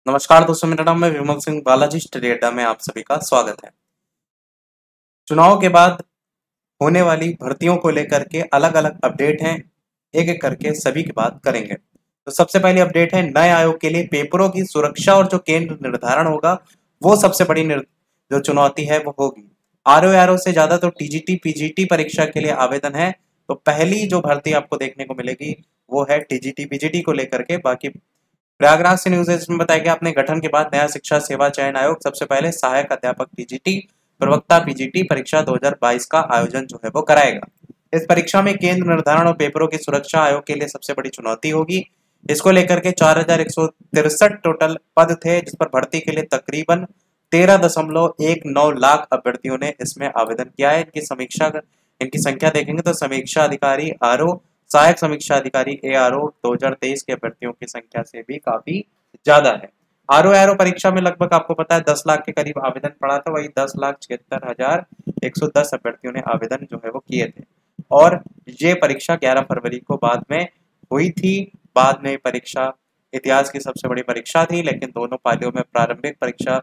नमस्कार दोस्तों, मेरा नाम है विमल सिंह बालाजी। स्टडी अड्डा में आप सभी का स्वागत है। चुनाव के बाद होने वाली भर्तियों को लेकर के अलग अलग अपडेट हैं, एक एक करके सभी की बात करेंगे। तो सबसे पहली अपडेट है, नए आयोग के लिए पेपरों की सुरक्षा और जो केंद्र निर्धारण होगा वो सबसे बड़ी जो चुनौती है वो होगी। आरओ से ज्यादा तो टीजीटी पीजीटी परीक्षा के लिए आवेदन है। तो पहली जो भर्ती आपको देखने को मिलेगी वो है टीजीटी पीजीटी को लेकर के। बाकी प्रयागराज से न्यूज है जिसमें बताया गया अपने गठन के बाद नया शिक्षा सेवा चयन आयोग सबसे पहले सहायक अध्यापक टीजीटी प्रवक्ता पीजीटी परीक्षा 2022 का आयोजन जो है वो कराएगा। इस परीक्षा में केंद्र निर्धारण और पेपरों की सुरक्षा आयोग के लिए सबसे बड़ी चुनौती होगी। इसको लेकर के 4163 टोटल पद थे, जिस पर भर्ती के लिए तकरीबन 13.19 लाख अभ्यर्थियों ने इसमें आवेदन किया है। इनकी संख्या देखेंगे तो समीक्षा अधिकारी आरओ, सहायक समीक्षा अधिकारी एआरओ 2023 के अभ्यर्थियों की संख्या से भी काफी ज्यादा है। आरओ परीक्षा में लगभग आपको पता है 10 लाख के करीब आवेदन पड़ा था। वही 10,76,110 अभ्यर्थियों ने आवेदन जो है वो किए थे और ये परीक्षा 11 फरवरी को बाद में हुई थी। बाद में परीक्षा इतिहास की सबसे बड़ी परीक्षा थी, लेकिन दोनों पालियों में प्रारंभिक परीक्षा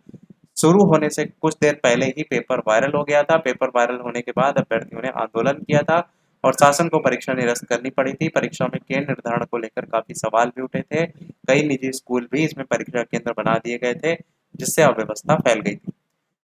शुरू होने से कुछ देर पहले ही पेपर वायरल हो गया था। पेपर वायरल होने के बाद अभ्यर्थियों ने आंदोलन किया था और शासन को परीक्षा निरस्त करनी पड़ी थी। परीक्षा में केंद्र निर्धारण को लेकर काफी सवाल भी उठे थे। कई निजी स्कूल भी इसमें परीक्षा केंद्र बना दिए गए थे, जिससे अव्यवस्था फैल गई थी।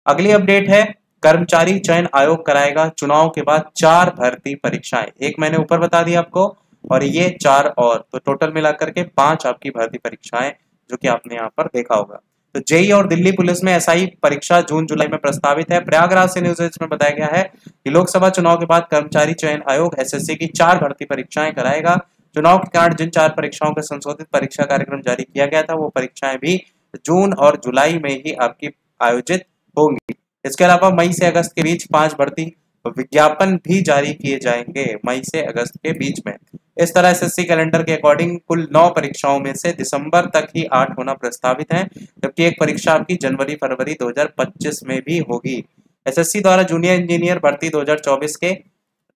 अगली अपडेट है, कर्मचारी चयन आयोग कराएगा चुनाव के बाद 4 भर्ती परीक्षाएं। एक मैंने ऊपर बता दिया आपको, और ये 4 और, तो टोटल मिलाकर के 5 आपकी भर्ती परीक्षाएं जो कि आपने यहाँ पर देखा होगा। तो जेई और दिल्ली पुलिस में एसआई परीक्षा जून जुलाई में प्रस्तावित है। प्रयागराज से न्यूज में बताया गया है कि लोकसभा चुनाव के बाद कर्मचारी चयन आयोग एसएससी की 4 भर्ती परीक्षाएं कराएगा। चुनाव के कारण जिन 4 परीक्षाओं का संशोधित परीक्षा कार्यक्रम जारी किया गया था वो परीक्षाएं भी जून और जुलाई में ही आपकी आयोजित होंगी। इसके अलावा मई से अगस्त के बीच 5 भर्ती विज्ञापन भी जारी किए जाएंगे, मई से अगस्त के बीच में। इस तरह एसएससी कैलेंडर के अकॉर्डिंग कुल 9 परीक्षाओं में से दिसंबर तक ही 8 होना प्रस्तावित है, जबकि एक परीक्षा आपकी जनवरी फरवरी 2025 में भी होगी। एसएससी द्वारा जूनियर इंजीनियर भर्ती 2024 के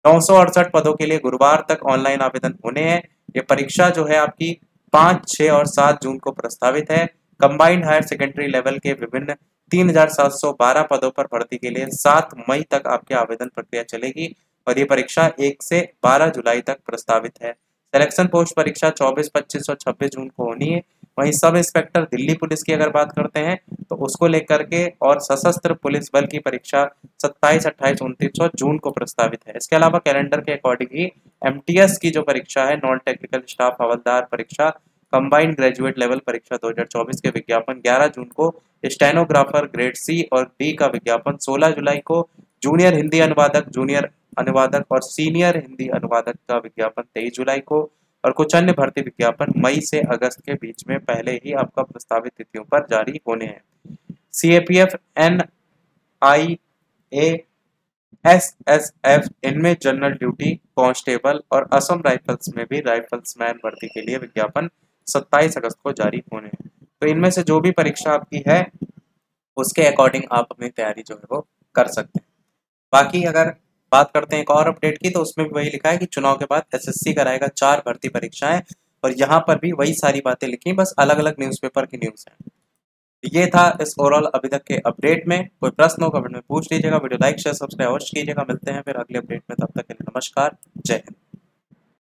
968 पदों के लिए गुरुवार तक ऑनलाइन आवेदन होने हैं। ये परीक्षा जो है आपकी 5, 6 और 7 जून को प्रस्तावित है। कंबाइंड हायर सेकेंडरी लेवल के विभिन्न 3712 पदों पर भर्ती के लिए 7 मई तक आपके आवेदन प्रक्रिया चलेगी और ये परीक्षा 1 से 12 जुलाई तक प्रस्तावित है। सिलेक्शन पोस्ट परीक्षा 24, 25 और 26 जून को होनी है। वहीं सब इंस्पेक्टर दिल्ली पुलिस की अगर बात करते हैं तो उसको लेकर के और सशस्त्र पुलिस बल की परीक्षा 27, 28, 29 और जून को प्रस्तावित है। इसके अलावा कैलेंडर के अकॉर्डिंग ही एमटीएस की जो परीक्षा है, नॉन टेक्निकल स्टाफ हवलदार परीक्षा कंबाइंड ग्रेजुएट लेवल परीक्षा 2024 के विज्ञापन 11 जून को, स्टेनोग्राफर ग्रेड सी और डी का विज्ञापन 16 जुलाई को, जूनियर हिंदी अनुवादक, जूनियर अनुवादक और सीनियर हिंदी अनुवादक का विज्ञापन 23 जुलाई को, और कुछ अन्य भर्ती विज्ञापन मई से अगस्त के बीच में पहले ही आपका प्रस्तावित तिथियों पर जारी होने हैं। सीएपीएफ, एनआईए, एसएसएफ इनमें जनरल ड्यूटी, कांस्टेबल और असम राइफल्स में भी राइफल्समैन भर्ती के लिए विज्ञापन 27 अगस्त को जारी होने हैं। तो इनमें से जो भी परीक्षा आपकी है उसके अकॉर्डिंग आप अपनी तैयारी जो है वो कर सकते हैं। बाकी अगर बात करते हैं एक और अपडेट की, तो उसमें भी वही लिखा है कि चुनाव के बाद एसएससी कराएगा 4 भर्ती परीक्षाएं, और यहाँ पर भी वही सारी बातें लिखी, बस अलग अलग न्यूज़पेपर की न्यूज़ है। ये था इस ओवरऑल अभी तक के अपडेट में। कोई प्रश्न हो कमेंट में पूछ लीजिएगा। वीडियो लाइक शेयर सब्सक्राइब अवश्य कीजिएगा। मिलते हैं फिर अगले अपडेट में, तब तक के लिए नमस्कार, जय हिंद।